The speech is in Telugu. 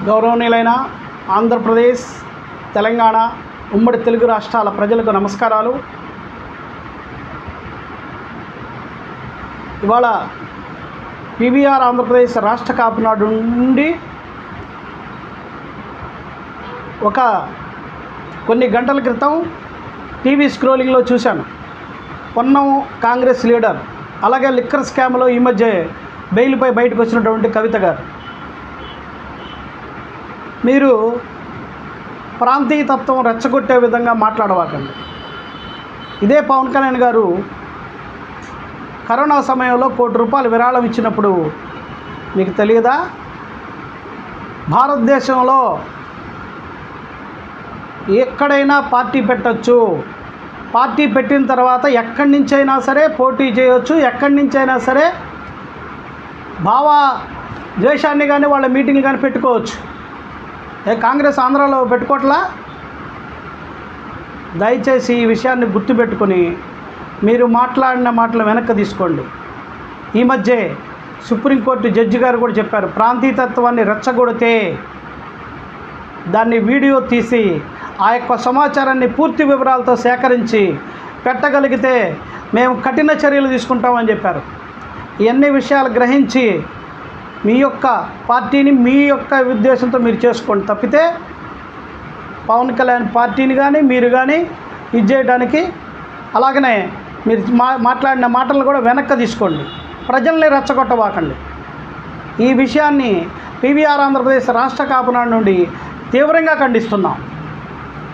గౌరవనీయులైన ఆంధ్రప్రదేశ్, తెలంగాణ, ఉమ్మడి తెలుగు రాష్ట్రాల ప్రజలకు నమస్కారాలు. ఇవాళ పీవీఆర్ ఆంధ్రప్రదేశ్ రాష్ట్ర కాపునాడు నుండి కొన్ని గంటల క్రితం టీవీ స్క్రోలింగ్లో చూశాను. పొన్నం కాంగ్రెస్ లీడర్, అలాగే లిక్కర్ స్కామ్లో ఈ మధ్య బెయిల్పై బయటకు వచ్చినటువంటి కవిత గారు, మీరు ప్రాంతీయతత్వం రెచ్చగొట్టే విధంగా మాట్లాడవాకండి. ఇదే పవన్ కళ్యాణ్ గారు కరోనా సమయంలో ₹1 కోటి విరాళం ఇచ్చినప్పుడు మీకు తెలియదా? భారతదేశంలో ఎక్కడైనా పార్టీ పెట్టచ్చు, పార్టీ పెట్టిన తర్వాత ఎక్కడి నుంచైనా సరే పోటీ చేయవచ్చు, ఎక్కడి నుంచైనా సరే భావ ద్వేషాన్ని కానీ వాళ్ళ మీటింగ్ కానీ పెట్టుకోవచ్చు. కాంగ్రెస్ ఆంధ్రాలో పెట్టుకోవట్లా? దయచేసి ఈ విషయాన్ని గుర్తుపెట్టుకొని మీరు మాట్లాడిన మాటలు వెనక్కి తీసుకోండి. ఈ మధ్య సుప్రీంకోర్టు జడ్జి గారు కూడా చెప్పారు, ప్రాంతీయతత్వాన్ని రెచ్చగొడితే దాన్ని వీడియో తీసి ఆ యొక్క సమాచారాన్ని పూర్తి వివరాలతో సేకరించి పెట్టగలిగితే మేము కఠిన చర్యలు తీసుకుంటామని చెప్పారు. ఇవన్నీ విషయాలు గ్రహించి మీ యొక్క పార్టీని మీ యొక్క ఉద్దేశంతో మీరు చేసుకోండి. తప్పితే పవన్ కళ్యాణ్ పార్టీని కానీ మీరు కానీ ఇది చేయడానికి, అలాగనే మీరు మాట్లాడిన మాటలను కూడా వెనక్కి తీసుకోండి. ప్రజల్ని రెచ్చగొట్టవాకండి. ఈ విషయాన్ని పీవీఆర్ ఆంధ్రప్రదేశ్ రాష్ట్ర కాపునాడు నుండి తీవ్రంగా ఖండిస్తున్నాం.